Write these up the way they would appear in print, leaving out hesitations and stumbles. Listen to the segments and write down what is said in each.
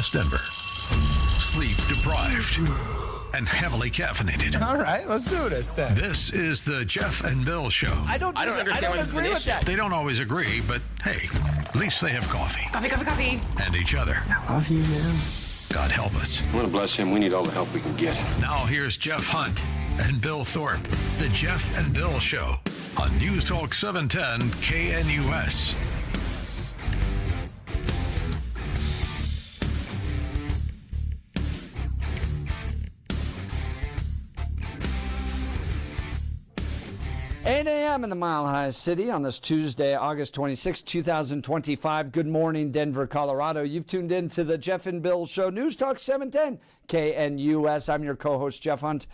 West Denver. Sleep deprived and heavily caffeinated. All right, let's do this then. This is the Jeff and Bill Show. I don't agree with that. They don't always agree, but hey, at least they have coffee. Coffee. And each other. Love you, man. God help us. I want to bless him. We need all the help we can get. Now here's Jeff Hunt and Bill Thorpe. The Jeff and Bill Show on News Talk 710 KNUS. A.m. in the Mile High City on this Tuesday, August 26, 2025. Good morning, Denver, Colorado. You've tuned in to the Jeff and Bill Show, News Talk 710 KNUS. I'm your co-host, Jeff Hunt,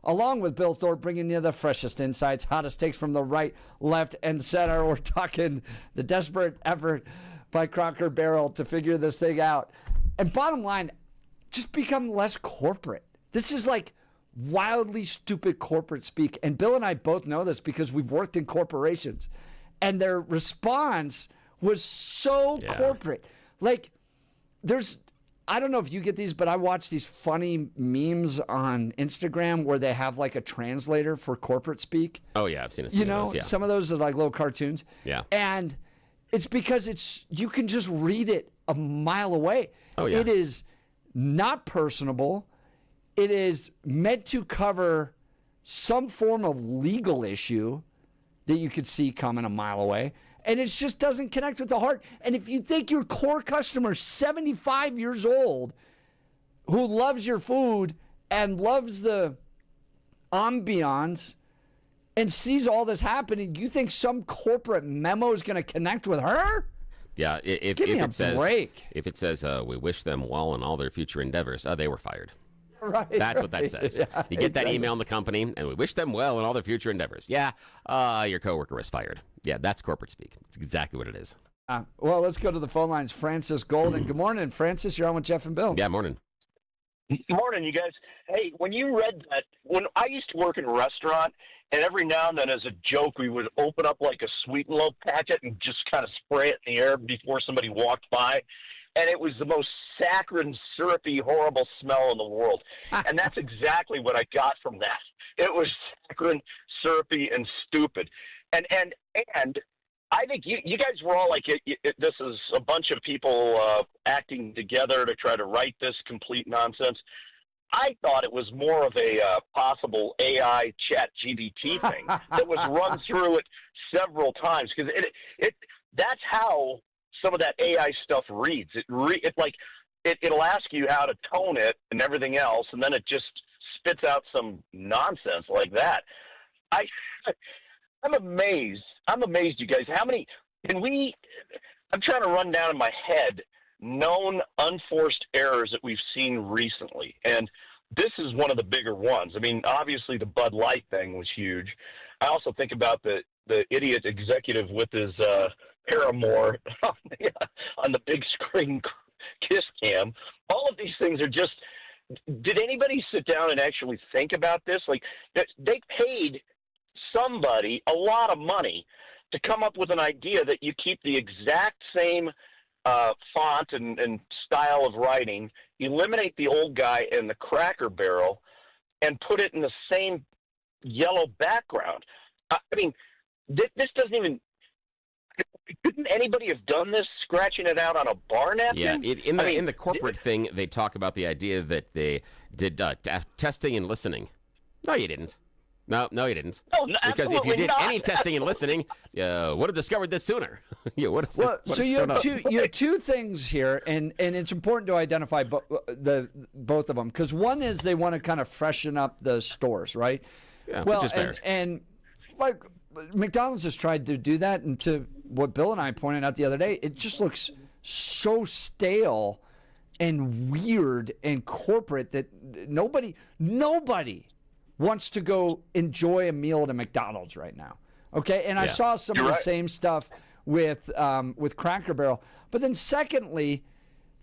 along with Bill Thorpe, bringing you the freshest insights, hottest takes from the right, left, and center. We're talking the desperate effort by Cracker Barrel to figure this thing out. And bottom line, just become less corporate. This is like wildly stupid corporate speak. And Bill and I both know this because we've worked in corporations. And their response was so corporate. Like, I don't know if you get these, but I watch these funny memes on Instagram where they have like a translator for corporate speak. Oh, yeah, I've seen it. You know, some of those are like little cartoons. Yeah. And it's because you can just read it a mile away. Oh, yeah. It is not personable. It is meant to cover some form of legal issue that you could see coming a mile away. And it just doesn't connect with the heart. And if you think your core customer, 75 years old, who loves your food and loves the ambiance and sees all this happening, you think some corporate memo is going to connect with her? Yeah, if it says we wish them well in all their future endeavors, they were fired. Right, That's what that says. Yeah, you get that email in the company, and we wish them well in all their future endeavors. Yeah, your coworker is fired. Yeah, that's corporate speak. It's exactly what it is. Well, let's go to the phone lines. Francis Golden. Good morning, Francis. You're on with Jeff and Bill. Yeah, morning. Morning, you guys. Hey, when you read that, when I used to work in a restaurant, and every now and then as a joke, we would open up like a Sweet and Low packet and just kind of spray it in the air before somebody walked by. And it was the most saccharine, syrupy, horrible smell in the world. And that's exactly what I got from that. It was saccharine, syrupy, and stupid. And I think you guys were all like, this is a bunch of people acting together to try to write this complete nonsense. I thought it was more of a possible AI chat GBT thing that was run through it several times. Because that's how some of that AI stuff reads. It'll ask you how to tone it and everything else, and then it just spits out some nonsense like that. I'm amazed. You guys. How many I'm trying to run down in my head known unforced errors that we've seen recently, and this is one of the bigger ones. I mean, obviously the Bud Light thing was huge. I also think about the idiot executive with his paramour on the big screen kiss cam. All of these things are just, did anybody sit down and actually think about this? Like, they paid somebody a lot of money to come up with an idea that you keep the exact same font and style of writing, eliminate the old guy and the Cracker Barrel, and put it in the same yellow background. I mean, this doesn't even... Couldn't anybody have done this, scratching it out on a bar napkin? Yeah, in the corporate thing, they talk about the idea that they did testing and listening. No, you didn't. No, you didn't. No, because if you did any testing and listening, you would have discovered this sooner. You you have two things here, and it's important to identify both of them, because one is they want to kind of freshen up the stores, right? Yeah, which is fair. And like McDonald's has tried to do that, and to what Bill and I pointed out the other day, it just looks so stale and weird and corporate that nobody wants to go enjoy a meal at a McDonald's right now. Okay, and I saw some of the same stuff with Cracker Barrel, but then secondly,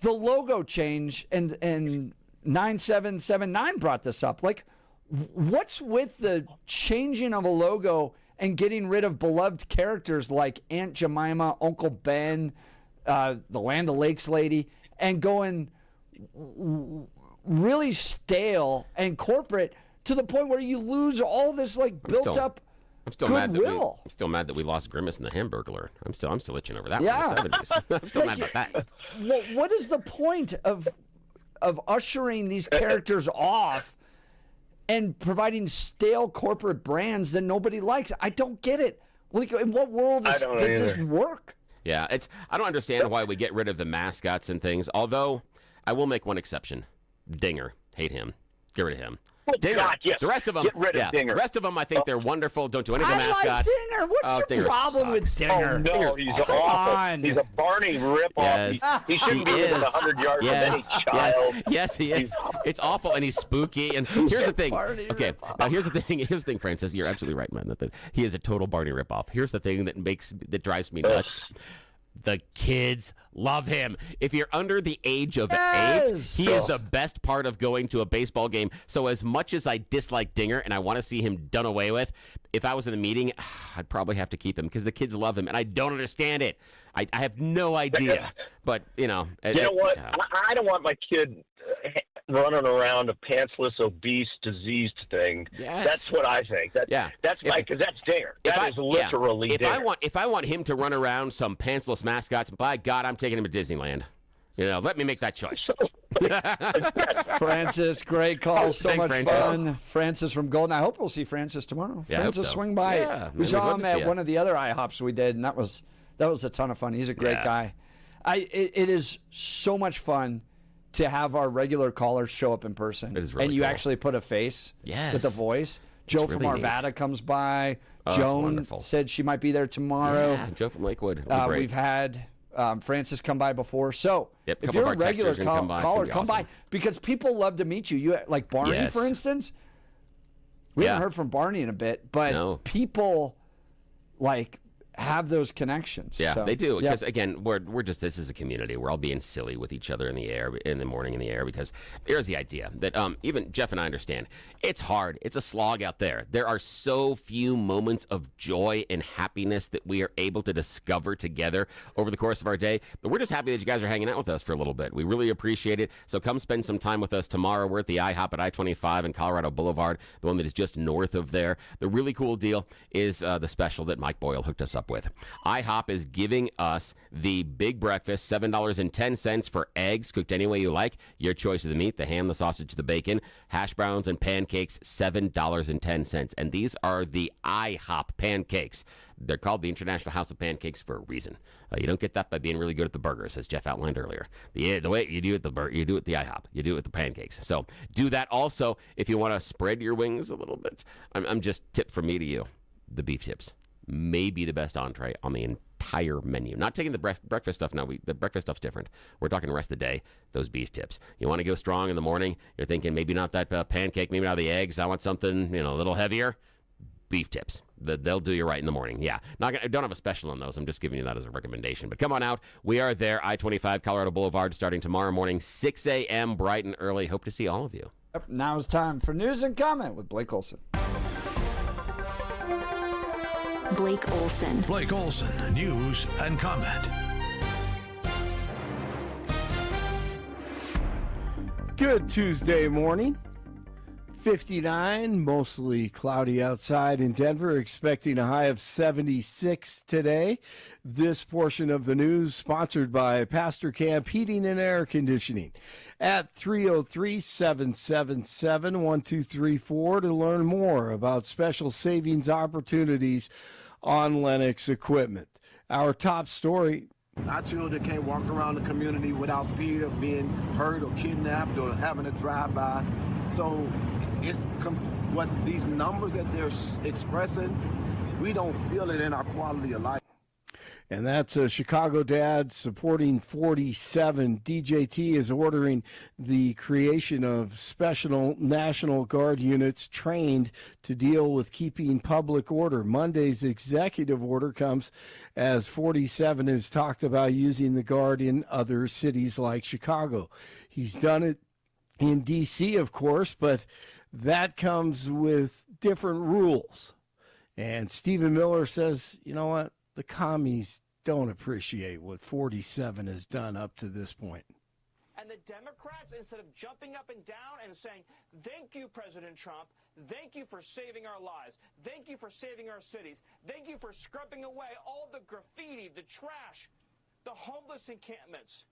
the logo change, and 9779 brought this up. Like, what's with the changing of a logo and getting rid of beloved characters like Aunt Jemima, Uncle Ben, the Land O'Lakes lady? and going really stale and corporate to the point where you lose all this like built up I'm still goodwill. I'm still mad that we lost Grimace in the Hamburglar. I'm still itching over that Yeah. from the 70s. I'm still mad about that. What is the point of ushering these characters off and providing stale corporate brands that nobody likes? I don't get it. Like, in what world does this work? Yeah, I don't understand why we get rid of the mascots and things, although I will make one exception. Dinger. Hate him. Get rid of him. Oh, Dinger. God, yes. The rest of them, Get rid of Dinger. The rest of them, I think they're wonderful. Don't do any of the I mascots. like Dinger. What's your Dinger problem with sucks. Dinger? Oh, no, he's Come awful. on. He's a Barney ripoff. Yes. He shouldn't be within 100 yards of any child. Yes, he is. It's awful, and he's spooky. And here's the thing. Barney Okay, ripoff. now here's the thing. Here's the thing, Francis. You're absolutely right, man. That he is a total Barney ripoff. Here's the thing that drives me nuts. The kids love him. If you're under the age of 8, he is the best part of going to a baseball game. So as much as I dislike Dinger and I want to see him done away with, if I was in the meeting, I'd probably have to keep him because the kids love him, and I don't understand it. I have no idea. But, You know what? I don't want my kid running around a pantsless, obese, diseased thing. Yes. That's what I think. That's because that's Dinger. That is literally Dinger. If I want him to run around some pantsless mascots, by God, I'm taking him to Disneyland. Let me make that choice. Francis, great call. So Thanks, much Francis. fun. Francis from Golden. I hope we'll see Francis tomorrow. Yeah, I hope Francis, so. swing by. Yeah, we man, saw we'd love him to see at ya. one of the other IHOPs we did, and that was a ton of fun. He's a great Yeah. guy. It is so much fun to have our regular callers show up in person. It is really and you cool. actually put a face Yes. with a voice. Joe from really neat. Arvada comes by. Oh, that's Joan wonderful. said she might be there tomorrow. Yeah, Joe from Lakewood. It'll be great. We've had Francis come by before. So Yep, if couple you're of a our regular texters are gonna come by. It's caller, gonna be come by awesome. because people love to meet you. You like Barney, Yes. for instance. We Yeah. haven't heard from Barney in a bit, but No. people like have those connections. Yeah, So, they do. yeah. Because again, we're just this is a community. We're all being silly with each other in the morning in the air. Because here's the idea that even Jeff and I understand. It's hard. It's a slog out there. There are so few moments of joy and happiness that we are able to discover together over the course of our day. But we're just happy that you guys are hanging out with us for a little bit. We really appreciate it. So come spend some time with us tomorrow. We're at the IHOP at I-25 and Colorado Boulevard, the one that is just north of there. The really cool deal is the special that Mike Boyle hooked us up with. IHOP is giving us the big breakfast, $7.10 for eggs cooked any way you like. Your choice of the meat, the ham, the sausage, the bacon, hash browns, and pancakes, $7.10. And these are the IHOP pancakes. They're called the International House of Pancakes for a reason. You don't get that by being really good at the burgers, as Jeff outlined earlier. The way you do it, you do it the IHOP. You do it with the pancakes. So do that also if you want to spread your wings a little bit. I'm just tip from me to you. The beef tips may be the best entree on the entire menu. Not taking the breakfast stuff now. The breakfast stuff's different. We're talking the rest of the day, those beef tips. You want to go strong in the morning. You're thinking maybe not that pancake, maybe not the eggs. I want something a little heavier. Beef tips. They'll do you right in the morning. Yeah. I don't have a special on those. I'm just giving you that as a recommendation. But come on out. We are there, I-25 Colorado Boulevard, starting tomorrow morning, 6 a.m., bright and early. Hope to see all of you. Now it's time for news and comment with Blake Olson. Blake Olson. Blake Olson, news and comment. Good Tuesday morning. 59, mostly cloudy outside in Denver, expecting a high of 76 today. This portion of the news sponsored by Pastor Camp Heating and Air Conditioning at 303-777-1234 to learn more about special savings opportunities on Lennox equipment. Our top story. Our children can't walk around the community without fear of being hurt or kidnapped or having a drive-by. So it's what these numbers that they're expressing, we don't feel it in our quality of life. And that's a Chicago dad supporting 47. DJT is ordering the creation of special National Guard units trained to deal with keeping public order. Monday's executive order comes as 47 has talked about using the Guard in other cities like Chicago. He's done it in D.C., of course, but that comes with different rules. And Stephen Miller says, you know what? The commies don't appreciate what 47 has done up to this point. And the Democrats, instead of jumping up and down and saying, thank you, President Trump, thank you for saving our lives, thank you for saving our cities, thank you for scrubbing away all the graffiti, the trash, the homeless encampments,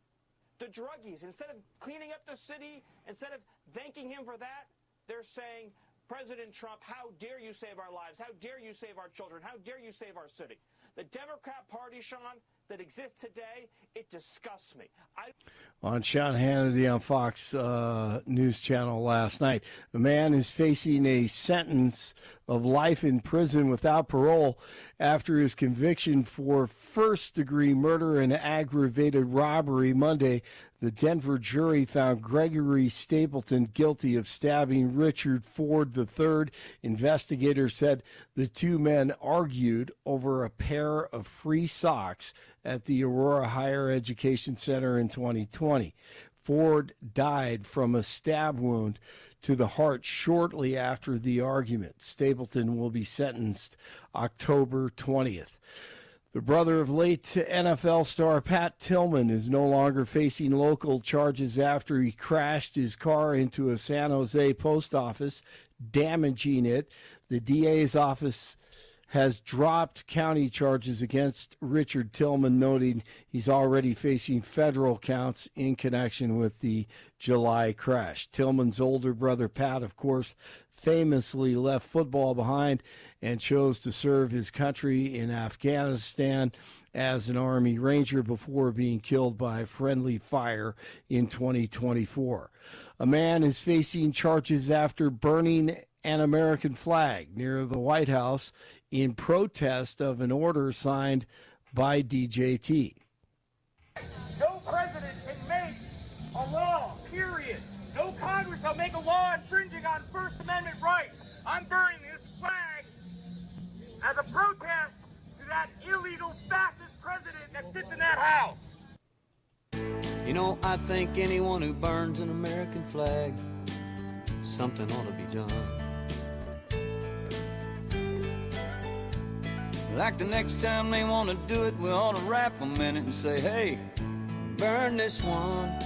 the druggies. Instead of cleaning up the city, instead of thanking him for that, they're saying, President Trump, how dare you save our lives? How dare you save our children? How dare you save our city? The Democrat Party, Sean, that exists today, it disgusts me. On Sean Hannity on Fox News Channel last night, a man is facing a sentence of life in prison without parole after his conviction for first-degree murder and aggravated robbery Monday. The Denver jury found Gregory Stapleton guilty of stabbing Richard Ford III. Investigators said the two men argued over a pair of free socks at the Aurora Higher Education Center in 2020. Ford died from a stab wound to the heart shortly after the argument. Stapleton will be sentenced October 20th. The brother of late NFL star Pat Tillman is no longer facing local charges after he crashed his car into a San Jose post office, damaging it. The DA's office has dropped county charges against Richard Tillman, noting he's already facing federal counts in connection with the July crash. Tillman's older brother, Pat, of course, famously left football behind and chose to serve his country in Afghanistan as an Army Ranger before being killed by friendly fire in 2024. A man is facing charges after burning an American flag near the White House in protest of an order signed by DJT. No president can make a law, period. No Congress will make a law infringing on First Amendment rights. I'm burning this flag as a protest to that illegal fascist president that sits in that house. You know, I think anyone who burns an American flag, something ought to be done. Like the next time they want to do it, we ought to rap a minute and say, hey, burn this one.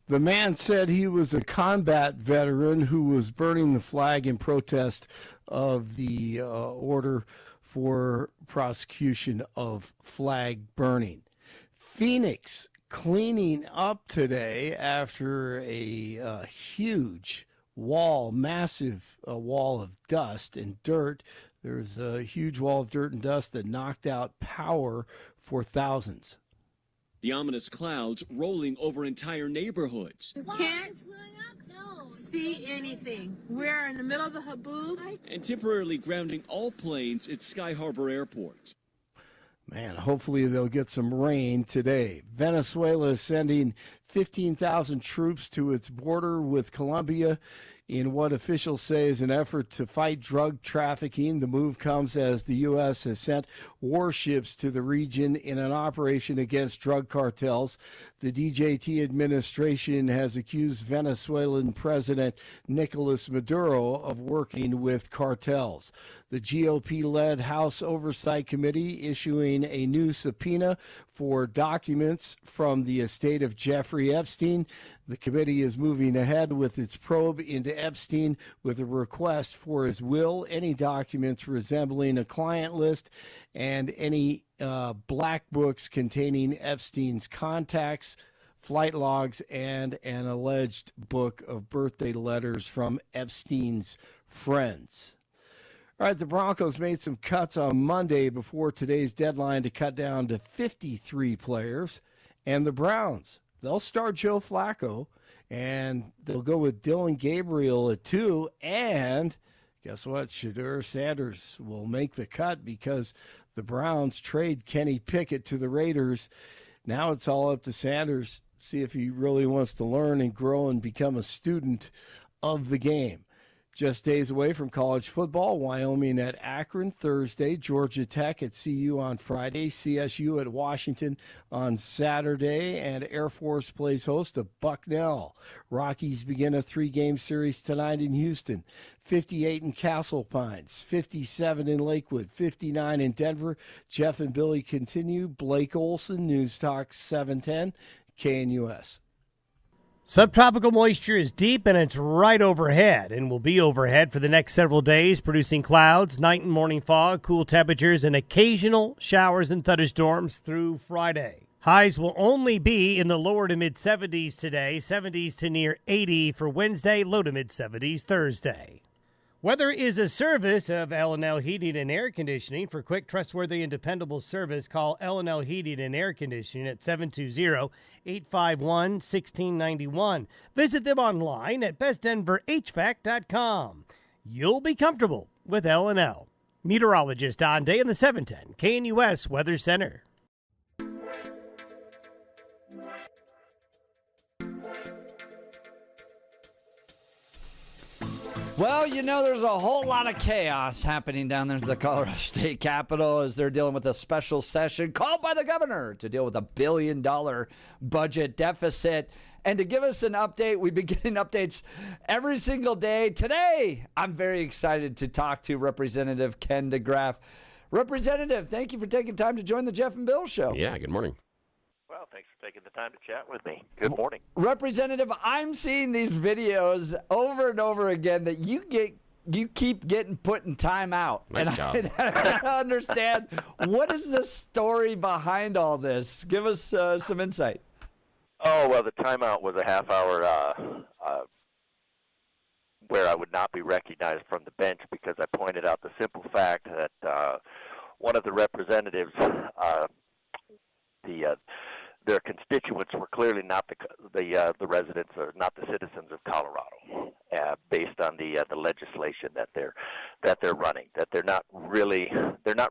The man said he was a combat veteran who was burning the flag in protest of the order for prosecution of flag burning. Phoenix cleaning up today after a huge wall, massive wall of dust and dirt. There's a huge wall of dirt and dust that knocked out power for thousands. The ominous clouds rolling over entire neighborhoods. You can't see anything. We're in the middle of the haboob. And temporarily grounding all planes at Sky Harbor Airport. Man, hopefully they'll get some rain today. Venezuela is sending 15,000 troops to its border with Colombia in what officials say is an effort to fight drug trafficking. The move comes as the U.S. has sent warships to the region in an operation against drug cartels. The DJT administration has accused Venezuelan President Nicolas Maduro of working with cartels. The GOP-led House Oversight Committee issuing a new subpoena for documents from the estate of Jeffrey Epstein. The committee is moving ahead with its probe into Epstein with a request for his will, any documents resembling a client list, and any black books containing Epstein's contacts, flight logs, and an alleged book of birthday letters from Epstein's friends. All right, the Broncos made some cuts on Monday before today's deadline to cut down to 53 players. And the Browns, they'll start Joe Flacco, and they'll go with Dylan Gabriel at 2. And guess what? Shedeur Sanders will make the cut because the Browns trade Kenny Pickett to the Raiders. Now it's all up to Sanders, see if he really wants to learn and grow and become a student of the game. Just days away from college football, Wyoming at Akron Thursday, Georgia Tech at CU on Friday, CSU at Washington on Saturday, and Air Force plays host to Bucknell. Rockies begin a 3-game series tonight in Houston, 58 in Castle Pines, 57 in Lakewood, 59 in Denver. Jeff and Billy continue. Blake Olson, News Talk 710, KNUS. Subtropical moisture is deep and it's right overhead and will be overhead for the next several days, producing clouds, night and morning fog, cool temperatures, and occasional showers and thunderstorms through Friday. Highs will only be in the lower to mid-70s today, 70s to near 80 for Wednesday, low to mid-70s Thursday. Weather is a service of L&L Heating and Air Conditioning. For quick, trustworthy, and dependable service, call L&L Heating and Air Conditioning at 720-851-1691. Visit them online at bestdenverhvac.com. You'll be comfortable with L&L. Meteorologist Don Day in the 710 KNUS Weather Center. Well, there's a whole lot of chaos happening down there at the Colorado State Capitol as they're dealing with a special session called by the governor to deal with a $1 billion budget deficit. And to give us an update, we've been getting updates every single day. Today, I'm very excited to talk to Representative Ken DeGraaf. Representative, thank you for taking time to join the Jeff and Bill Show. Yeah, good morning. Well, thanks for taking the time to chat with me. Good morning. Representative, I'm seeing these videos over and over again that you keep getting put in timeout. Nice job. I don't understand. What is the story behind all this? Give us some insight. Oh, well, the timeout was a half hour where I would not be recognized from the bench because I pointed out the simple fact that one of the representatives, their constituents were clearly not the residents or not the citizens of Colorado, based on the legislation that they're running. That they're not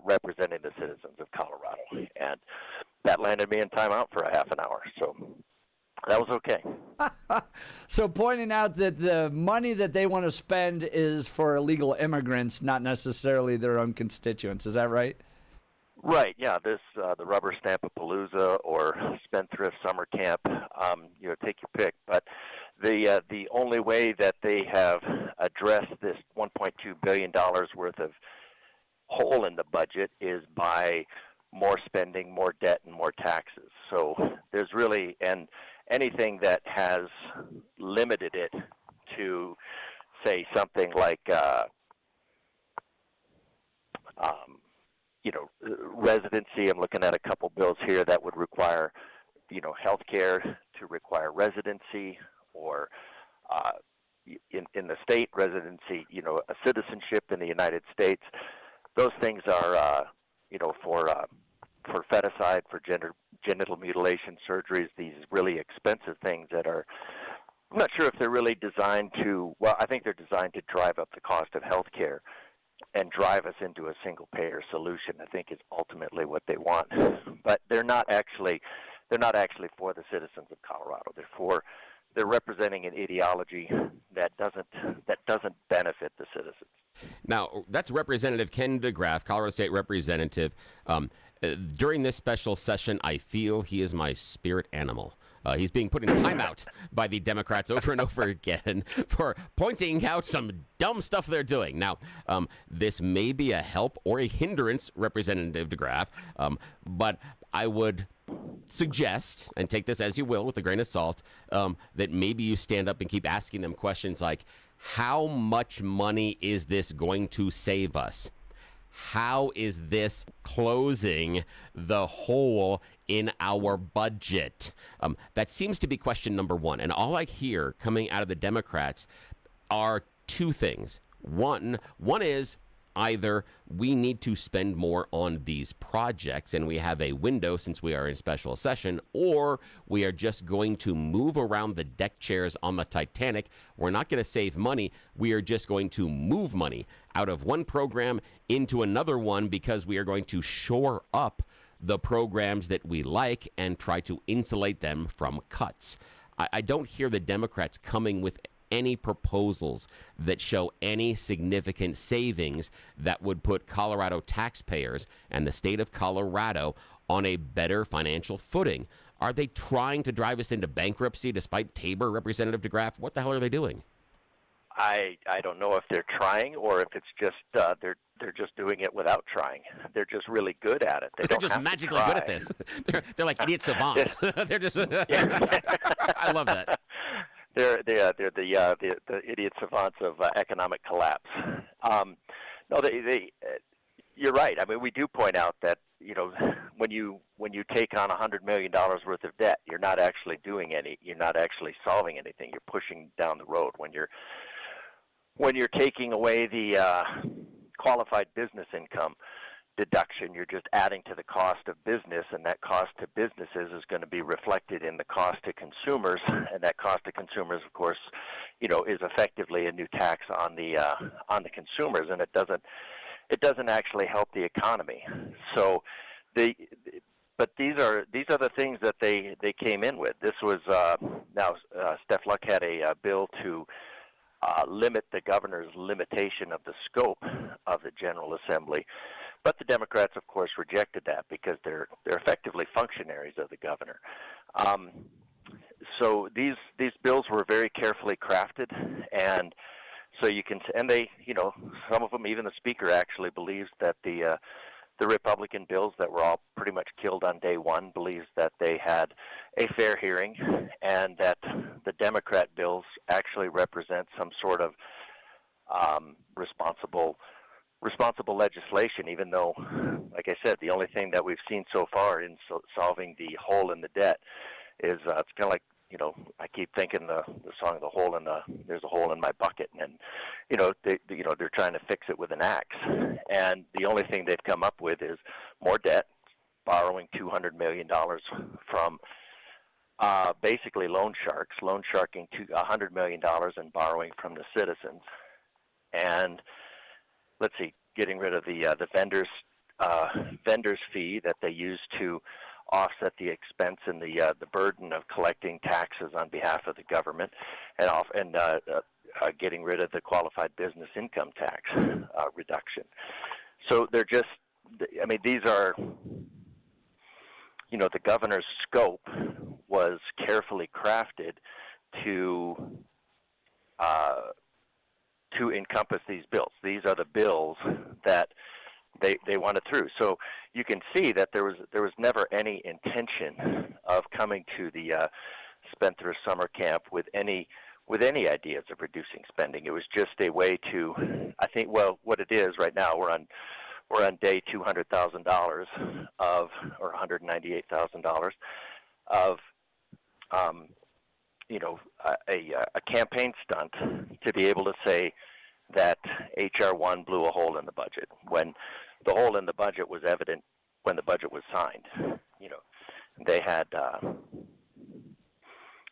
representing the citizens of Colorado, and that landed me in timeout for a half an hour. So that was okay. So pointing out that the money that they want to spend is for illegal immigrants, not necessarily their own constituents. Is that right? Right, yeah, the rubber stamp of Palooza or spendthrift summer camp, take your pick. But the only way that they have addressed this $1.2 billion worth of hole in the budget is by more spending, more debt, and more taxes. So there's really, and anything that has limited it to, say, something like residency. I'm looking at a couple bills here that would require, health care to require residency, or in the state residency, a citizenship in the United States. Those things are, for feticide, for genital mutilation surgeries, these really expensive things that are, I'm not sure if they're really designed to, well, I think they're designed to drive up the cost of health care and drive us into a single-payer solution, I think, is ultimately what they want. But they're not actually for the citizens of Colorado. They're representing an ideology that doesn't benefit the citizens. Now, that's Representative Ken DeGraaf, Colorado State Representative. During this special session, I feel he is my spirit animal. He's being put in timeout by the Democrats over and over again for pointing out some dumb stuff they're doing. Now, this may be a help or a hindrance, Representative DeGraaf, but I would suggest, and take this as you will with a grain of salt, that maybe you stand up and keep asking them questions like, how much money is this going to save us? How is this closing the hole in our budget? That seems to be question number one. And all I hear coming out of the Democrats are two things. One is either we need to spend more on these projects and we have a window since we are in special session, or we are just going to move around the deck chairs on the Titanic. We're not going to save money. We are just going to move money out of one program into another one because we are going to shore up the programs that we like and try to insulate them from cuts. I don't hear the Democrats coming with any proposals that show any significant savings that would put Colorado taxpayers and the state of Colorado on a better financial footing. Are they trying to drive us into bankruptcy despite Tabor, Representative DeGraaf? What the hell are they doing? I don't know if they're trying or if it's just they're just doing it without trying. They're just really good at it. They're just magically good at this. They're like idiot savants. They're just. I love that. the idiot savants of economic collapse. No, you're right. I mean, we do point out that when you take on $100 million worth of debt, you're not actually you're not actually solving anything. You're pushing down the road. When you're taking away the qualified business income deduction, you're just adding to the cost of business, and that cost to businesses is going to be reflected in the cost to consumers, and that cost to consumers, of course, is effectively a new tax on the consumers, and it doesn't actually help the economy. So but these are the things that they came in with. This was Steph Luck had a bill to limit the governor's limitation of the scope of the General Assembly. But the Democrats, of course, rejected that because they're effectively functionaries of the governor. So these bills were very carefully crafted, and so some of them, even the speaker actually believes that the Republican bills that were all pretty much killed on day one believes that they had a fair hearing, and that the Democrat bills actually represent some sort of responsible legislation, even though, like I said, the only thing that we've seen so far in solving the hole in the debt is it's kind of like, I keep thinking the song "There's a Hole in My Bucket," and they're trying to fix it with an axe, and the only thing they've come up with is more debt, borrowing $200 million from basically loan sharking $100 million and borrowing from the citizens, and let's see, getting rid of the vendor's fee that they use to offset the expense and the burden of collecting taxes on behalf of the government, and getting rid of the qualified business income tax reduction. So they're just, these are, the governor's scope was carefully crafted to encompass these bills. These are the bills that they wanted through. So you can see that there was never any intention of coming to the Spendthrift Summer Camp with any ideas of reducing spending. It was just a way to, I think, what it is right now, we're on day $200,000 or $198,000 of a campaign stunt to be able to say that H.R. 1 blew a hole in the budget, when the hole in the budget was evident when the budget was signed. They had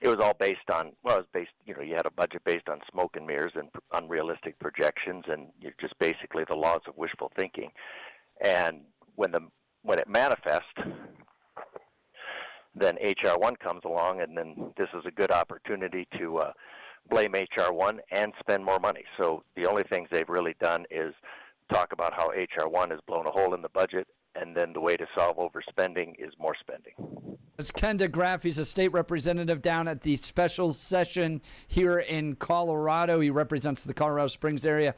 it was all based on, you had a budget based on smoke and mirrors and unrealistic projections, and just basically the laws of wishful thinking. And when it manifests, then H.R. 1 comes along, and then this is a good opportunity to blame H.R. 1 and spend more money. So the only things they've really done is talk about how H.R. 1 has blown a hole in the budget, and then the way to solve overspending is more spending. It's Ken DeGraaf. He's a state representative down at the special session here in Colorado. He represents the Colorado Springs area.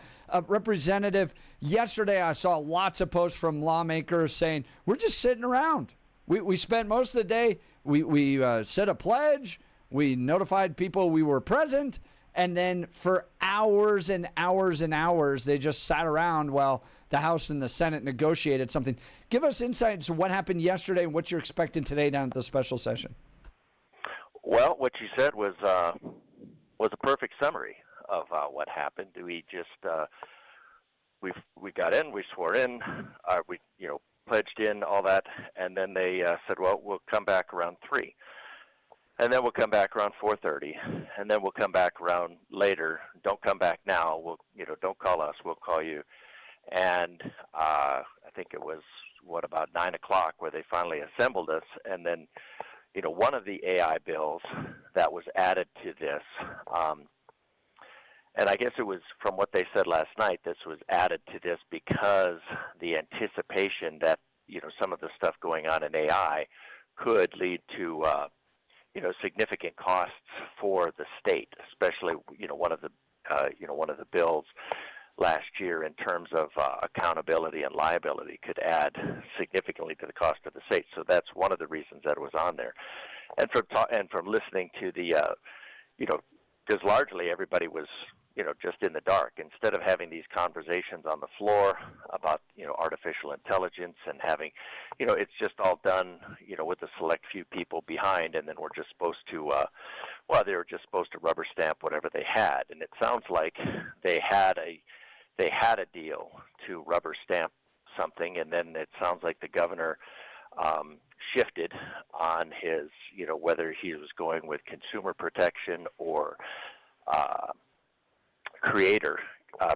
Representative, yesterday I saw lots of posts from lawmakers saying, we're just sitting around. We spent most of the day, we said a pledge, we notified people we were present, and then for hours and hours and hours, they just sat around while the House and the Senate negotiated something. Give us insight into what happened yesterday and what you're expecting today down at the special session. Well, what you said was a perfect summary of what happened. We just we got in, we swore in, we pledged in, all that, and then they said, well, we'll come back around 3. And then we'll come back around 4:30, and then we'll come back around later. Don't come back now. Don't call us. We'll call you. And I think it was about 9 o'clock where they finally assembled us. And then, one of the AI bills that was added to this, and I guess it was from what they said last night. This was added to this because the anticipation that some of the stuff going on in AI could lead to significant costs for the state, especially one of the bills last year in terms of accountability and liability could add significantly to the cost of the state. So that's one of the reasons that it was on there. And from listening to the largely everybody was, just in the dark. Instead of having these conversations on the floor about, artificial intelligence and having, it's just all done, with a select few people behind, and then we're just supposed to, they were just supposed to rubber stamp whatever they had. And it sounds like they had a deal to rubber stamp something, and then it sounds like the governor shifted on his, whether he was going with consumer protection or creator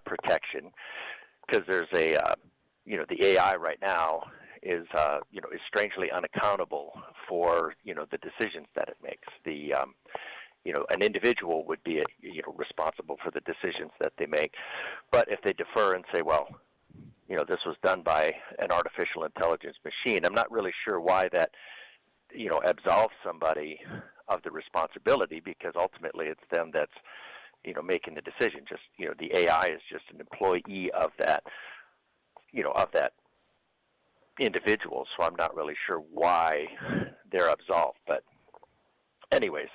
protection, because there's a, the AI right now is strangely unaccountable for, the decisions that it makes. The, an individual would be, responsible for the decisions that they make. But if they defer and say, well, this was done by an artificial intelligence machine, I'm not really sure why that, absolves somebody of the responsibility, because ultimately it's them that's, making the decision. Just, the AI is just an employee of that, of that individual. So I'm not really sure why they're absolved. But anyways,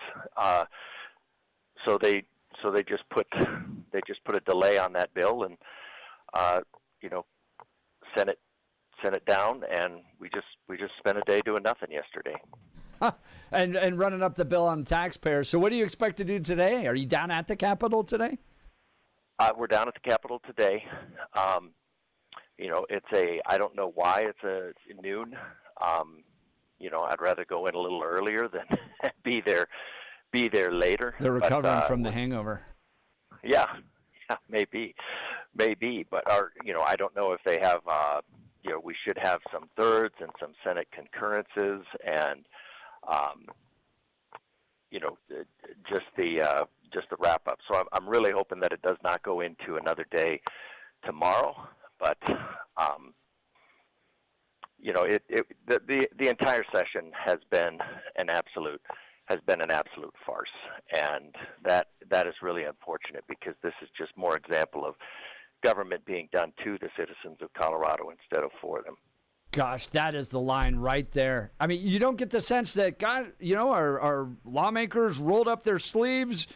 so they just put a delay on that bill, and sent it down, and we just spent a day doing nothing yesterday. And running up the bill on the taxpayers. So what do you expect to do today? Are you down at the Capitol today? We're down at the Capitol today. I don't know why it's a noon. I'd rather go in a little earlier than be there later. They're recovering from the hangover. Yeah, maybe. But I don't know if they have. We should have some thirds and some Senate concurrences, and just the wrap up. So I'm really hoping that it does not go into another day tomorrow. But the entire session has been an absolute farce, and that is really unfortunate, because this is just more example of government being done to the citizens of Colorado instead of for them. Gosh, that is the line right there. I mean, you don't get the sense that, God, our lawmakers rolled up their sleeves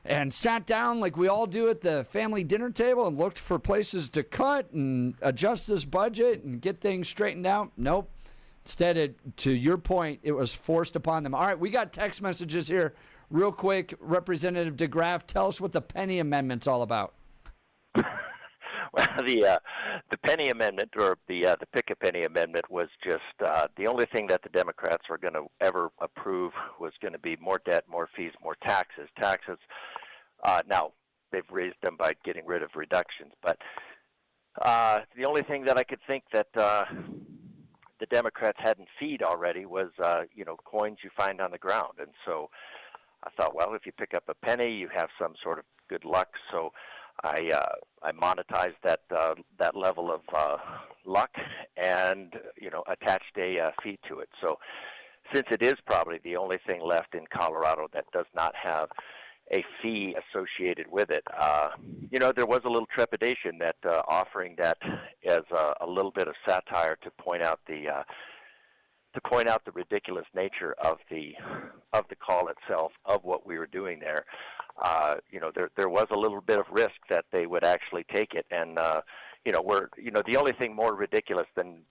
and sat down like we all do at the family dinner table and looked for places to cut and adjust this budget and get things straightened out. Nope. Instead, to your point, it was forced upon them. All right, we got text messages here real quick. Representative DeGraaf, tell us what the Penny Amendment's all about. Well, the Penny Amendment, or the Pick-a-Penny Amendment, was just the only thing that the Democrats were going to ever approve was going to be more debt, more fees, more taxes. Now, they've raised them by getting rid of reductions. But the only thing that I could think that the Democrats hadn't feed already was, coins you find on the ground. And so I thought, well, if you pick up a penny, you have some sort of good luck. So I monetized that level of luck, and attached a fee to it. So since it is probably the only thing left in Colorado that does not have a fee associated with it, there was a little trepidation that offering that as a little bit of satire to point out the ridiculous nature of the call itself, of what we were doing there. There was a little bit of risk that they would actually take it, and the only thing more ridiculous than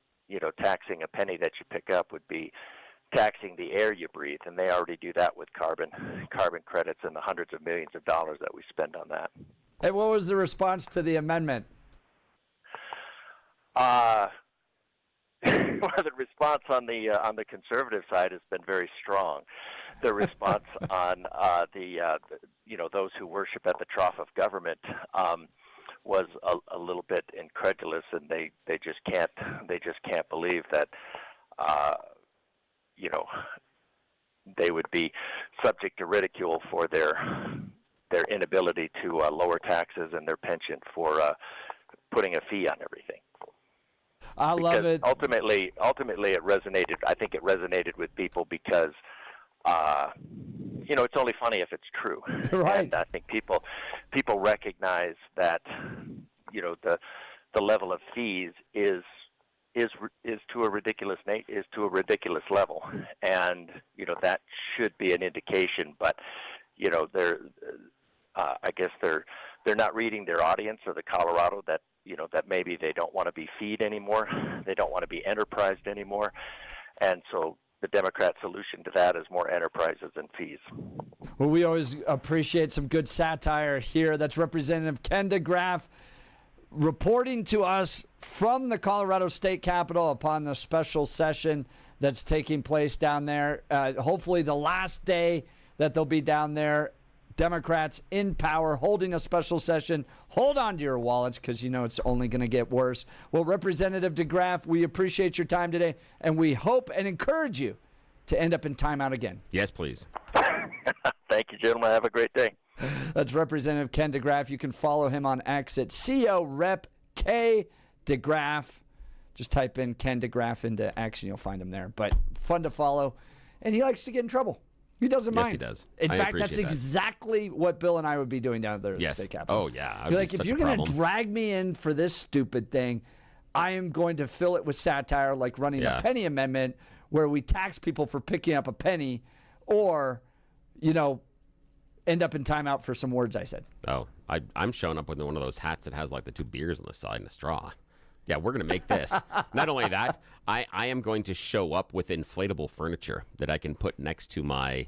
taxing a penny that you pick up would be taxing the air you breathe, and they already do that with carbon credits and the hundreds of millions of dollars that we spend on that. And what was the response to the amendment? Well, the response on the conservative side has been very strong. The response on those who worship at the trough of government was a little bit incredulous, and they just can't believe that they would be subject to ridicule for their inability to lower taxes and their penchant for putting a fee on everything. I love it. Ultimately, it resonated. I think it resonated with people because, it's only funny if it's true. Right. And I think people recognize that, the level of fees is to a ridiculous level, and that should be an indication. But I guess they're not reading their audience or the Colorado that that maybe they don't want to be feed anymore, they don't want to be enterprised anymore, and so the Democrat solution to that is more enterprises and fees. Well, we always appreciate some good satire here. That's Representative Ken DeGraaf reporting to us from the Colorado State Capitol upon the special session that's taking place down there. Hopefully the last day that they'll be down there. Democrats in power holding a special session. Hold on to your wallets because it's only going to get worse. Well, Representative DeGraaf, we appreciate your time today, and we hope and encourage you to end up in timeout again. Yes, please. Thank you, gentlemen. Have a great day. That's Representative Ken DeGraaf. You can follow him on X at CO Rep K DeGraaf. Just type in Ken DeGraaf into X and you'll find him there. But fun to follow. And he likes to get in trouble. He doesn't mind. Yes, he does. In fact, that's exactly what Bill and I would be doing down there at the state capitol. Oh, yeah. Like, if you're going to drag me in for this stupid thing, I am going to fill it with satire, like running the penny amendment, where we tax people for picking up a penny, or, end up in timeout for some words I said. Oh, I'm showing up with one of those hats that has like the 2 beers on the side and a straw. Yeah, we're going to make this. Not only that, I am going to show up with inflatable furniture that I can put next to my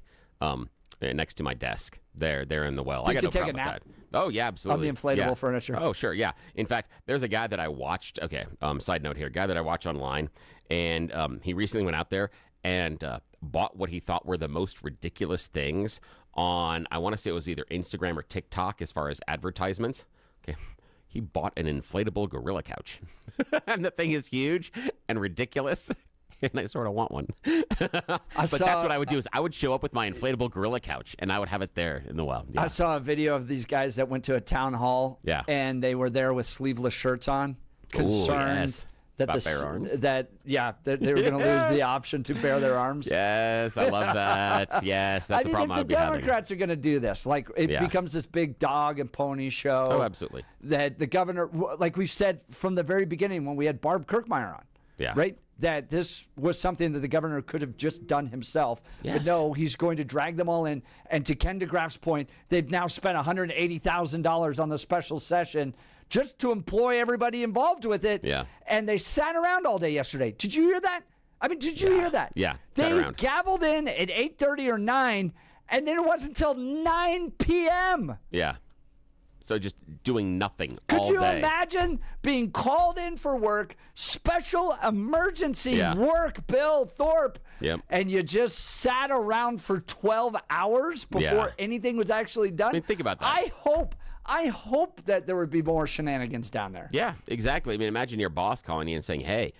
desk there in the well. So I got no take problem a nap with that. Oh, yeah, absolutely. On the inflatable furniture. Oh, sure, yeah. In fact, there's a guy that I watched. Okay, side note here. Guy that I watch online, and he recently went out there and bought what he thought were the most ridiculous things on, I want to say it was either Instagram or TikTok as far as advertisements. Okay. He bought an inflatable gorilla couch. And the thing is huge and ridiculous. And I sort of want one. But that's what I would do is I would show up with my inflatable gorilla couch and I would have it there in the wild. Yeah. I saw a video of these guys that went to a town hall. Yeah. And they were there with sleeveless shirts on. Concerned that bare arms? that they were going to lose the option to bare their arms. Yes, I love that. Yes, that's the problem I would be having. If the Democrats are going to do this, like it becomes this big dog and pony show. Oh, absolutely. That the governor, like we've said from the very beginning when we had Barb Kirkmeyer on, right? That this was something that the governor could have just done himself. Yes. But no, he's going to drag them all in. And to Ken DeGraaf's point, they've now spent $180,000 on the special session just to employ everybody involved with it. Yeah. And they sat around all day yesterday. Did you hear that? I mean, did you hear that? Yeah. They gavelled in at 8:30 or 9, and then it wasn't until 9 p.m. Yeah. So just doing nothing all day. Could you imagine being called in for work, special emergency work, Bill Thorpe, and you just sat around for 12 hours before anything was actually done? I mean, think about that. I hope that there would be more shenanigans down there. Yeah, exactly. I mean, imagine your boss calling you and saying, hey,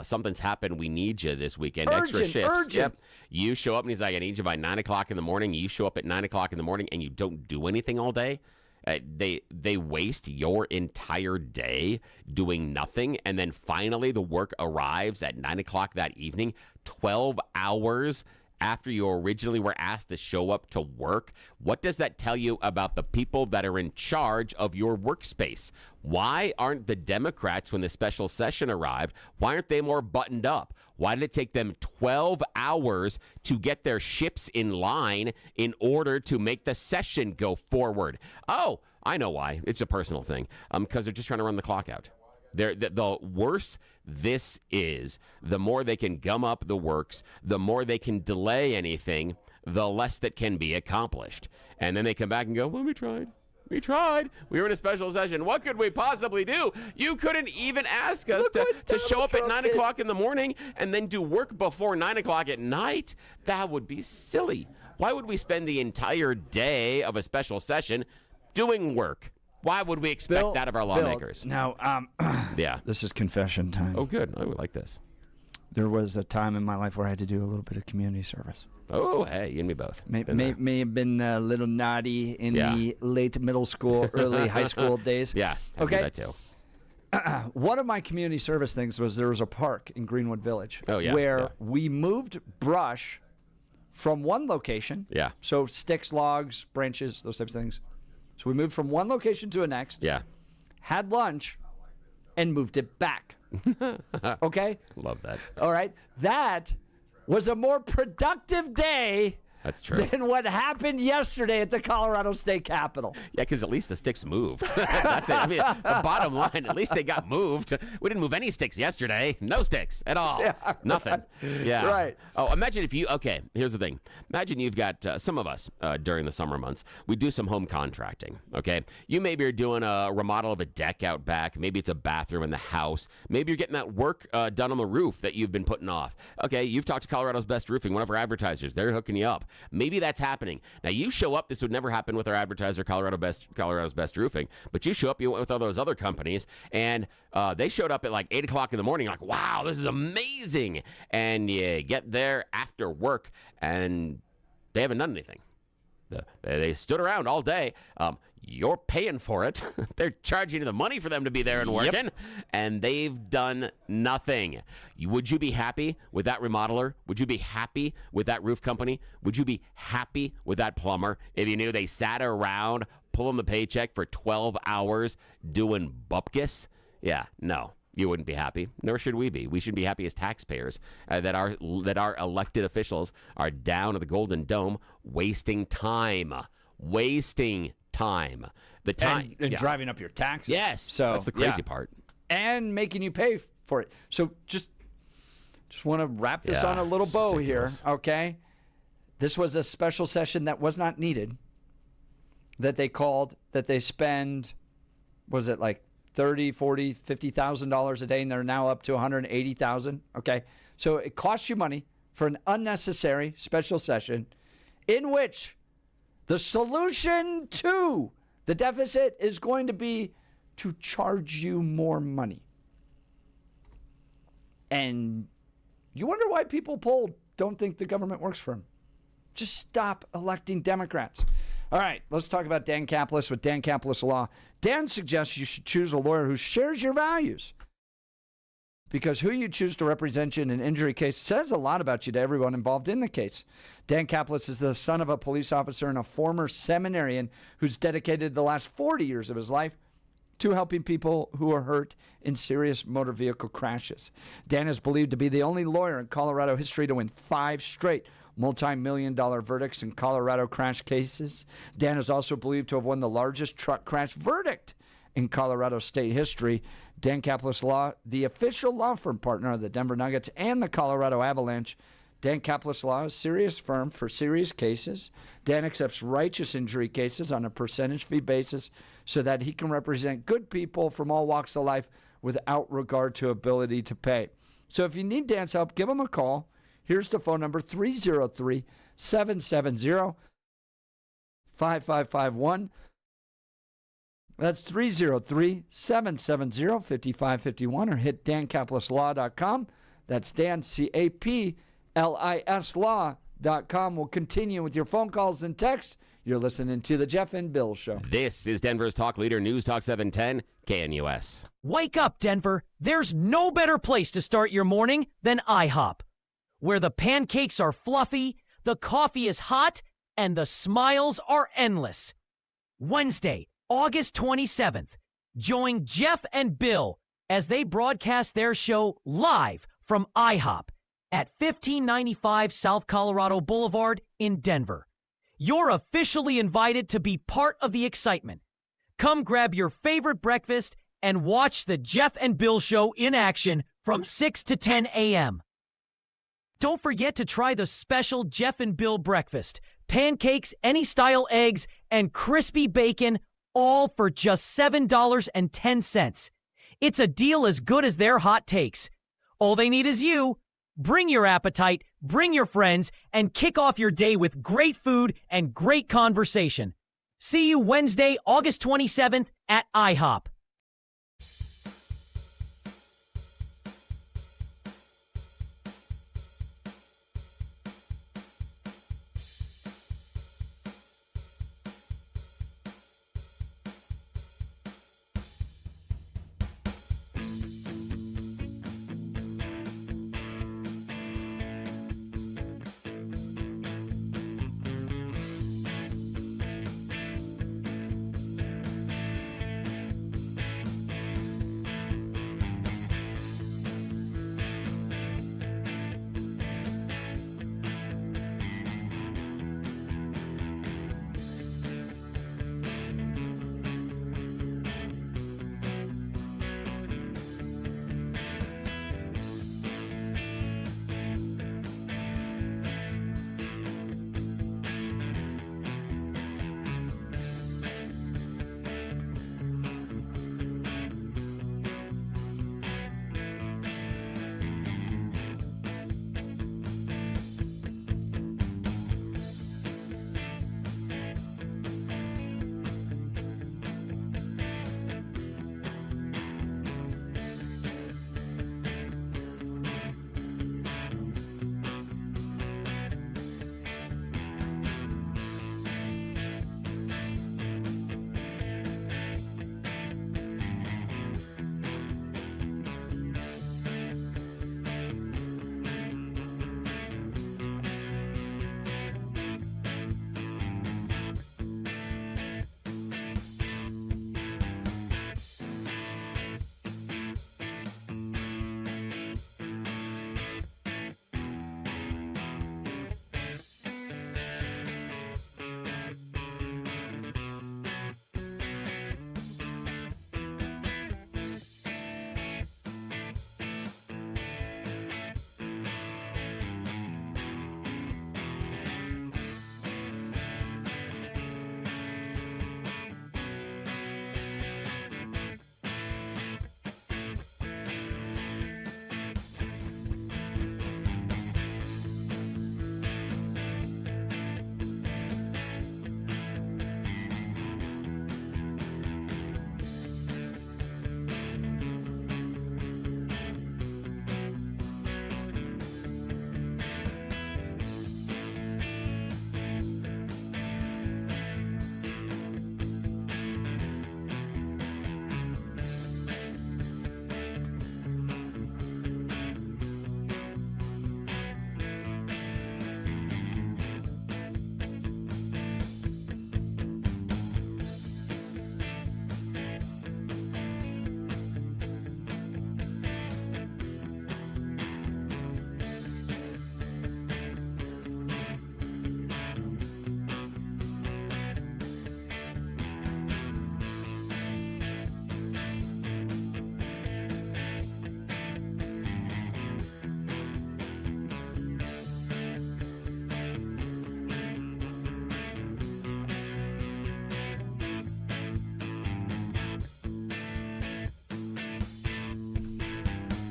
something's happened. We need you this weekend. Extra shifts. Urgent. Yep. You show up and he's like, I need you by 9 o'clock in the morning. You show up at 9 o'clock in the morning and you don't do anything all day. They waste your entire day doing nothing, and then finally the work arrives at 9 o'clock that evening, 12 hours after you originally were asked to show up to work. What does that tell you about the people that are in charge of your workspace? Why aren't the Democrats, when the special session arrived, why aren't they more buttoned up? Why did it take them 12 hours to get their ships in line in order to make the session go forward? Oh, I know why. It's a personal thing. Because they're just trying to run the clock out. The worse this is, the more they can gum up the works, the more they can delay anything, the less that can be accomplished. And then they come back and go, well, we tried. We tried. We were in a special session. What could we possibly do? You couldn't even ask us to show up at 9 o'clock in the morning and then do work before 9 o'clock at night. That would be silly. Why would we spend the entire day of a special session doing work? Why would we expect that of our lawmakers? Now, this is confession time. Oh, good. I would like this. There was a time in my life where I had to do a little bit of community service. Oh, hey, you and me both. May have been a little naughty in the late middle school, early high school days. Yeah, I do that too. One of my community service things was there was a park in Greenwood Village where we moved brush from one location. Yeah. So sticks, logs, branches, those types of things. So we moved from one location to the next. Yeah. Had lunch and moved it back. Okay? Love that. All right. That was a more productive day That's true. than what happened yesterday at the Colorado State Capitol. Yeah, because at least the sticks moved. That's it. I mean, the bottom line, at least they got moved. We didn't move any sticks yesterday. No sticks at all. Yeah, Nothing. Yeah. Right. Oh, imagine if you, okay, here's the thing. Imagine you've got, some of us during the summer months, we do some home contracting, okay? You maybe are doing a remodel of a deck out back. Maybe it's a bathroom in the house. Maybe you're getting that work done on the roof that you've been putting off. Okay, you've talked to Colorado's Best Roofing, one of our advertisers. They're hooking you up. Maybe that's happening. Now, you show up. This would never happen with our advertiser, Colorado's Best Roofing. But you show up. You went with all those other companies, and they showed up at like 8 o'clock in the morning. Like, wow, this is amazing. And you get there after work, and they haven't done anything. They stood around all day. You're paying for it. They're charging you the money for them to be there and working, and they've done nothing. Would you be happy with that remodeler? Would you be happy with that roof company? Would you be happy with that plumber if you knew they sat around pulling the paycheck for 12 hours doing bupkis? Yeah, no. You wouldn't be happy. Nor should we be. We should be happy as taxpayers that our elected officials are down at the Golden Dome wasting time. The time. And driving up your taxes. Yes. So that's the crazy part. And making you pay for it. So just want to wrap this on a little bow ridiculous. here, okay? This was a special session that was not needed, that they called, that they spend, was it like $30,000, $40,000, $50,000 a day, and they're now up to $180,000. Okay, so it costs you money for an unnecessary special session in which the solution to the deficit is going to be to charge you more money. And you wonder why people polled don't think the government works for them. Just stop electing Democrats. All right, let's talk about Dan Caplis with Dan Caplis Law. Dan suggests you should choose a lawyer who shares your values, because who you choose to represent you in an injury case says a lot about you to everyone involved in the case. Dan Caplis is the son of a police officer and a former seminarian who's dedicated the last 40 years of his life to helping people who are hurt in serious motor vehicle crashes. Dan is believed to be the only lawyer in Colorado history to win 5 straight multi-million-dollar verdicts in Colorado crash cases. Dan is also believed to have won the largest truck crash verdict in Colorado state history. Dan Caplis Law, the official law firm partner of the Denver Nuggets and the Colorado Avalanche. Dan Caplis Law is a serious firm for serious cases. Dan accepts righteous injury cases on a percentage fee basis so that he can represent good people from all walks of life without regard to ability to pay. So if you need Dan's help, give him a call. Here's the phone number, 303-770-5551. That's 303-770-5551, or hit dancaplisLaw.com. That's Dan, C-A-P-L-I-S Law.com. We'll continue with your phone calls and texts. You're listening to The Jeff and Bill Show. This is Denver's talk leader, News Talk 710, KNUS. Wake up, Denver. There's no better place to start your morning than IHOP, where the pancakes are fluffy, the coffee is hot, and the smiles are endless. Wednesday, August 27th, join Jeff and Bill as they broadcast their show live from IHOP at 1595 South Colorado Boulevard in Denver. You're officially invited to be part of the excitement. Come grab your favorite breakfast and watch the Jeff and Bill Show in action from 6 to 10 a.m. Don't forget to try the special Jeff and Bill breakfast. Pancakes, any style eggs, and crispy bacon, all for just $7.10. It's a deal as good as their hot takes. All they need is you. Bring your appetite, bring your friends, and kick off your day with great food and great conversation. See you Wednesday, August 27th at IHOP.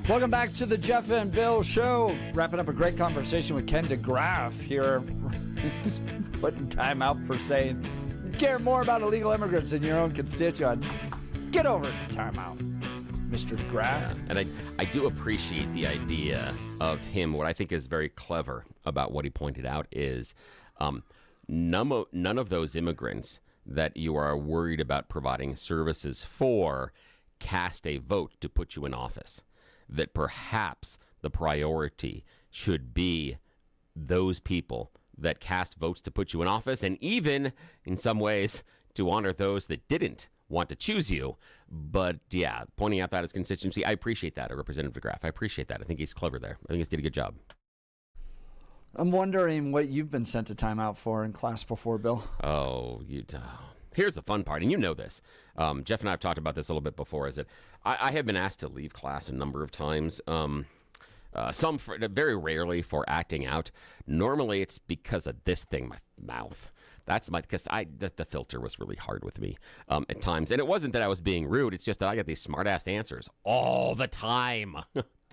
Welcome back to the Jeff and Bill Show. Wrapping up a great conversation with Ken DeGraaf here. He's putting time out for saying, care more about illegal immigrants than your own constituents. Get over to timeout, Mr. DeGraaf. And I do appreciate the idea of him. What I think is very clever about what he pointed out is none of those immigrants that you are worried about providing services for cast a vote to put you in office. That perhaps the priority should be those people that cast votes to put you in office, and even, in some ways, to honor those that didn't want to choose you. But, yeah, pointing out that as constituency, I appreciate that, Representative DeGraaf. I appreciate that. I think he's clever there. I think he's did a good job. I'm wondering what you've been sent to timeout for in class before, Bill. Oh, here's the fun part, and you know this. Jeff and I have talked about this a little bit before, is that I have been asked to leave class a number of times. Some very rarely for acting out. Normally it's because of this thing, my mouth. That's because the filter was really hard with me at times. And it wasn't that I was being rude. It's just that I got these smart-ass answers all the time.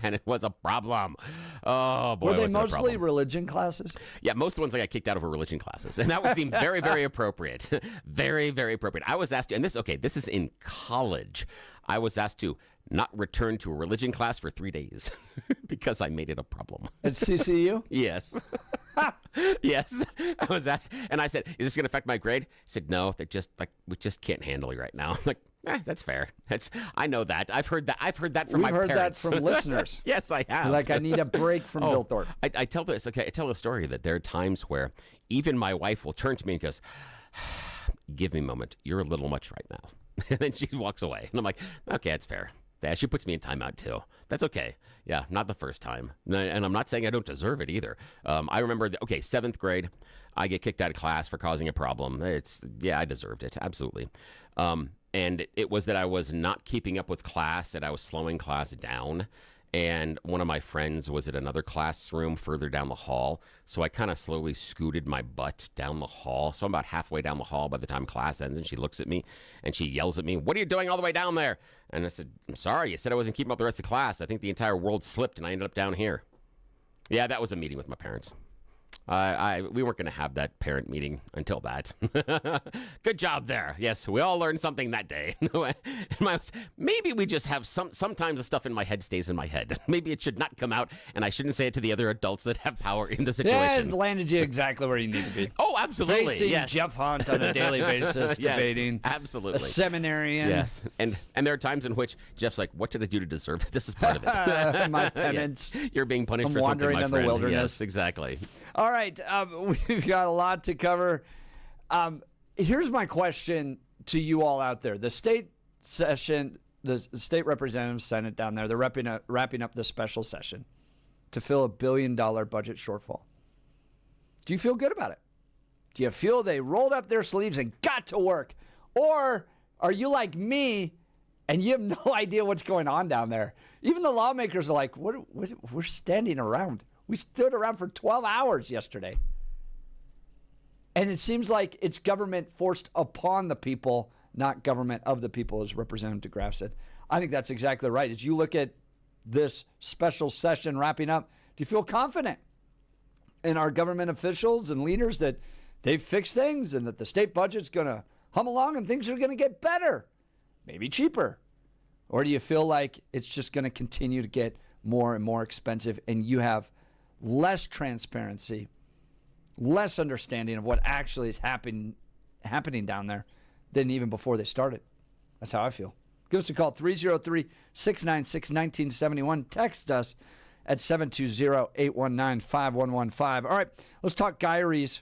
And it was a problem. Oh, boy, were they was it a mostly problem. religion classes? Yeah, most of the ones I got kicked out of were religion classes. And that would seem very, very appropriate. Very, very appropriate. I was asked to, and this is in college. I was asked to not return to a religion class for 3 days because I made it a problem. At CCU? Yes. Yes. I was asked, and I said, "Is this going to affect my grade?" I said, "No, we just can't handle you right now." I'm like, that's fair. I know that. I've heard that from my parents. We've heard that from listeners. Yes, I have. Like, I need a break from Bill Thorpe. I tell this. Okay, I tell a story that there are times where even my wife will turn to me and goes, "Give me a moment. You're a little much right now." And then she walks away, and I'm like, "Okay, that's fair." Yeah, she puts me in timeout too. That's okay. Yeah, not the first time. And I'm not saying I don't deserve it either. I remember, 7th grade, I get kicked out of class for causing a problem. I deserved it. Absolutely. And it was that I was not keeping up with class, and I was slowing class down. And one of my friends was at another classroom further down the hall. So I kind of slowly scooted my butt down the hall. So I'm about halfway down the hall by the time class ends, and she looks at me and she yells at me, "What are you doing all the way down there?" And I said, "I'm sorry. You said I wasn't keeping up the rest of class. I think the entire world slipped and I ended up down here." Yeah, that was a meeting with my parents. We weren't going to have that parent meeting until that. Good job there. Yes, we all learned something that day. Maybe we just have sometimes the stuff in my head stays in my head. Maybe it should not come out, and I shouldn't say it to the other adults that have power in the situation. Yeah, it landed you exactly where you need to be. Oh, absolutely. Facing yes. Jeff Hunt on a daily basis, yes, debating. Absolutely. A seminarian. Yes, and there are times in which Jeff's like, "What did I do to deserve it?" This is part of it. My penance. Yeah. You're being punished for something, wandering my in friend. the wilderness. Yes, exactly. All right, we've got a lot to cover. Here's my question to you all out there. The state session, the state representative Senate down there, they're wrapping up the special session to fill $1 billion budget shortfall. Do you feel good about it? Do you feel they rolled up their sleeves and got to work? Or are you like me and you have no idea what's going on down there? Even the lawmakers are like, we're standing around. We stood around for 12 hours yesterday. And it seems like it's government forced upon the people, not government of the people, as Representative DeGraaf said. I think that's exactly right. As you look at this special session wrapping up, do you feel confident in our government officials and leaders that they've fixed things and that the state budget's going to hum along and things are going to get better, maybe cheaper? Or do you feel like it's just going to continue to get more and more expensive and you have less transparency, less understanding of what actually is happening down there than even before they started? That's how I feel. Give us a call, 303-696-1971. Text us at 720-819-5115. All right, let's talk Gyrie's.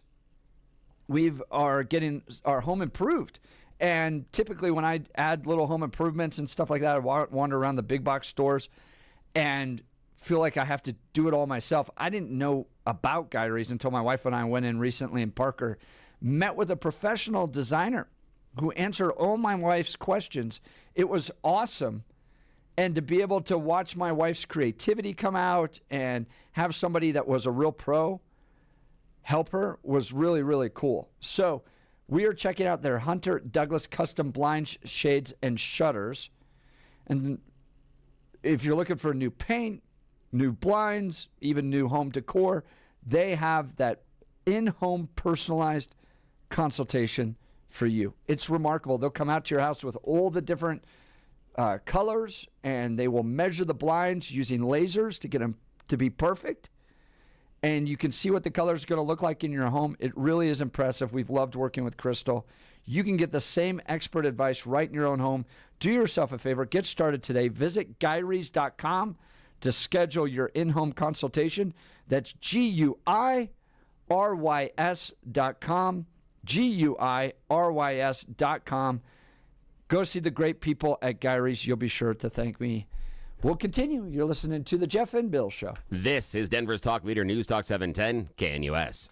We are getting our home improved. And typically when I add little home improvements and stuff like that, I wander around the big box stores and feel like I have to do it all myself. I didn't know about Gyrie's until my wife and I went in recently in Parker, met with a professional designer who answered all my wife's questions. It was awesome. And to be able to watch my wife's creativity come out and have somebody that was a real pro help her was really, really cool. So we are checking out their Hunter Douglas custom blinds, shades, and shutters. And if you're looking for new paint, new blinds, even new home decor, they have that in-home personalized consultation for you. It's remarkable. They'll come out to your house with all the different colors, and they will measure the blinds using lasers to get them to be perfect. And you can see what the color is going to look like in your home. It really is impressive. We've loved working with Crystal. You can get the same expert advice right in your own home. Do yourself a favor. Get started today. Visit GuyRees.com to schedule your in-home consultation. That's GUIRYS.com. GUIRYS.com. Go see the great people at Guy Rees. You'll be sure to thank me. We'll continue. You're listening to The Jeff and Bill Show. This is Denver's Talk Leader News Talk 710 KNUS.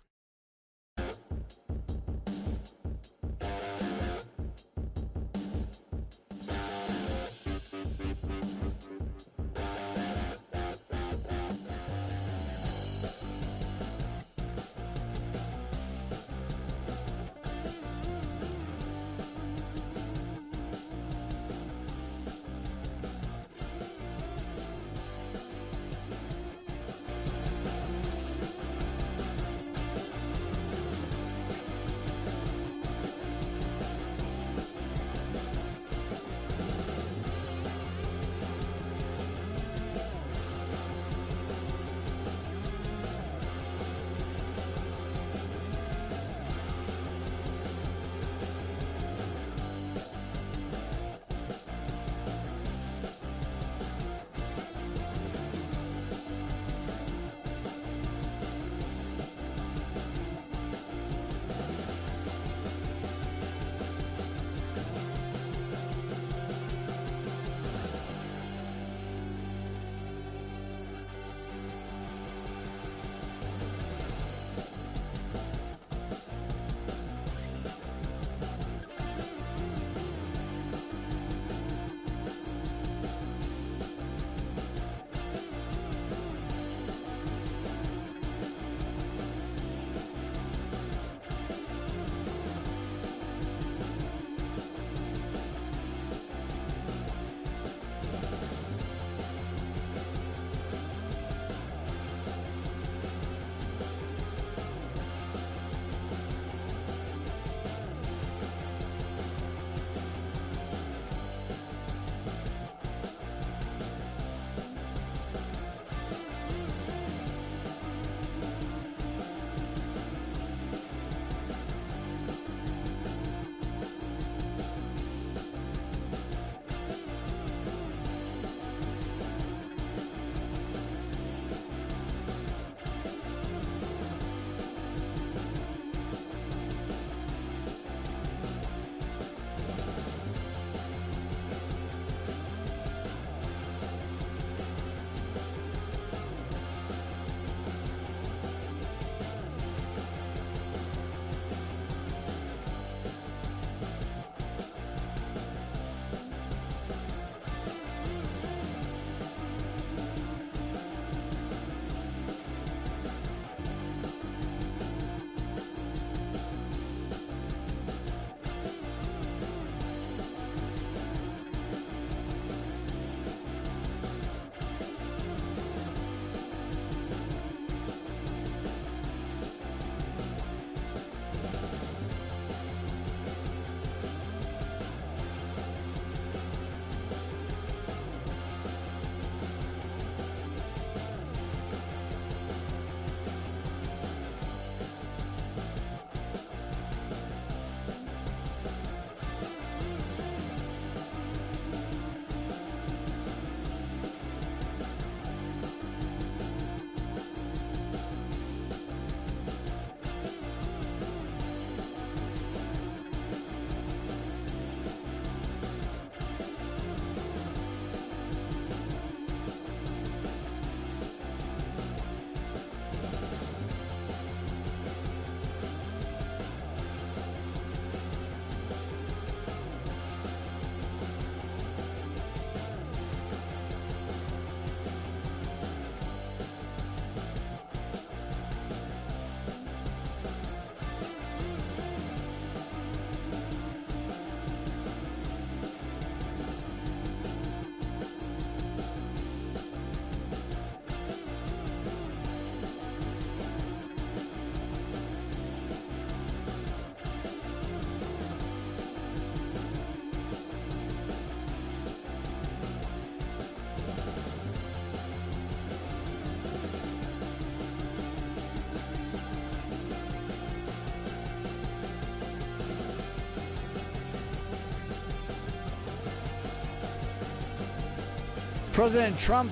President Trump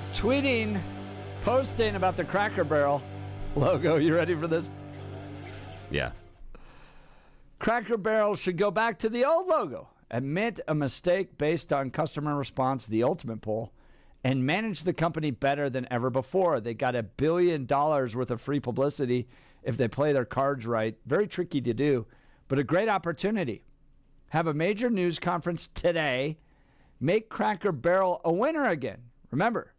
posting about the Cracker Barrel logo. You ready for this? Yeah. Cracker Barrel should go back to the old logo, admit a mistake based on customer response to the Ultimate poll, and manage the company better than ever before. They got $1 billion worth of free publicity if they play their cards right. Very tricky to do, but a great opportunity. Have a major news conference today. Make Cracker Barrel a winner again. Remember,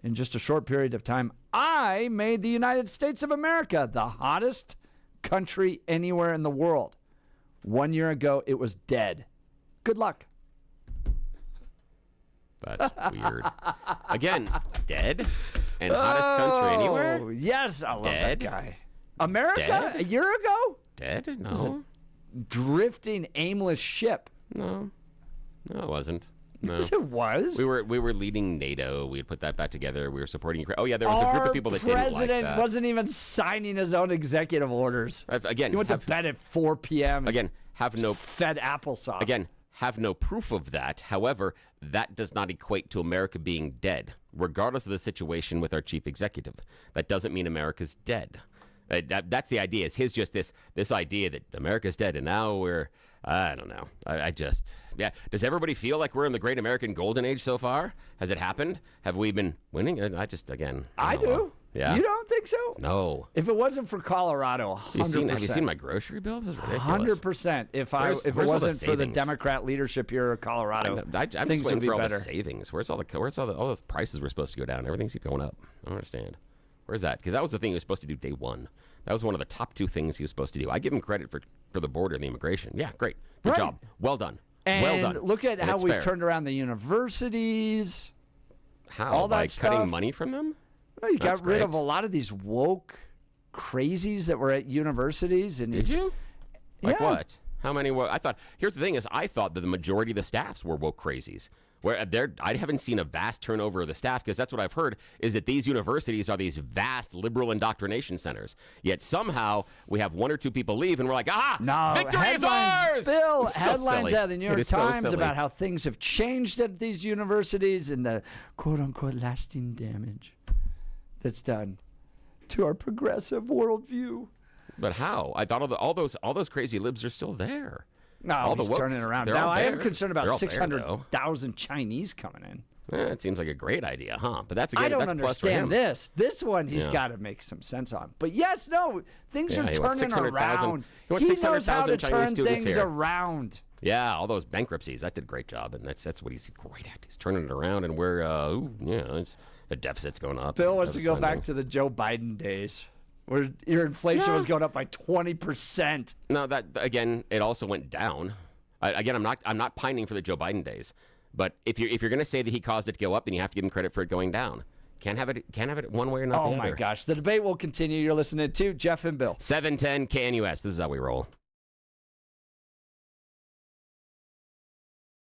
in just a short period of time, I made the United States of America the hottest country anywhere in the world. 1 year ago, it was dead. Good luck. That's weird. Again, dead and hottest country anywhere? Yes, I love dead? that guy. America, Dead? a year ago? Dead? No. It was a drifting, aimless ship. No, it wasn't. No. Yes, it was. We were leading NATO. We had put that back together. We were supporting Ukraine. Oh yeah, there was a group of people that didn't like that. Our president wasn't even signing his own executive orders. Again, he went to bed at 4 p.m. Again, have no fed applesauce. Again, have no proof of that. However, that does not equate to America being dead, regardless of the situation with our chief executive. That doesn't mean America's dead. That's the idea. Is his just this idea that America's dead and now we're I don't know. Yeah. Does everybody feel like we're in the great American golden age so far? Has it happened? Have we been winning? I do. Yeah. You don't think so? No. If it wasn't for Colorado, 100%. Have you seen my grocery bills? It's ridiculous. 100%. If it wasn't for the Democrat leadership here in Colorado, things would be for all better. The savings. Where's all those prices were supposed to go down? Everything's keep going up. I don't understand. Where's that? Because that was the thing he was supposed to do day one. That was one of the top 2 things he was supposed to do. I give him credit for the border and the immigration. Yeah, great. Good job. Well done. And well done. Look at and how we've fair. turned around the universities. How? All that By stuff. cutting money from them? Well, you That's got rid great. of a lot of these woke crazies that were at universities. And Did you? Like Yeah. what? How many were? Here's the thing is, I thought that the majority of the staffs were woke crazies. Where I haven't seen a vast turnover of the staff, because that's what I've heard, is that these universities are these vast liberal indoctrination centers. Yet somehow we have 1 or 2 people leave and we're like, victory is ours! Bill, It's so headlines silly. out of the New York It is so Times silly. about how things have changed at these universities and the quote-unquote lasting damage that's done to our progressive worldview. But how? I thought all those crazy libs are still there. No, all he's the wokes, turning around. they're Now, all I am there. concerned about They're all there, 600,000 Chinese coming in. though. It seems like a great idea, huh? But that's again, I don't that's plus for him. understand this. This one he's Yeah. got to make some sense on. But yes, no, things are he wants turning 600,000 around. he wants He knows how to 600,000 Chinese turn students things here. around. Yeah, all those bankruptcies. That did a great job, and that's what he's great at. He's turning it around, and we're the deficit's going up. Bill wants to go back spending. to the Joe Biden days, where your inflation was going up by 20%. No, that again, it also went down. Again, I'm not pining for the Joe Biden days, but if you're going to say that he caused it to go up, then you have to give him credit for it going down. Can't have it one way or not the other. Oh my gosh, the debate will continue. You're listening to Jeff and Bill. 710 KNUS. This is how we roll.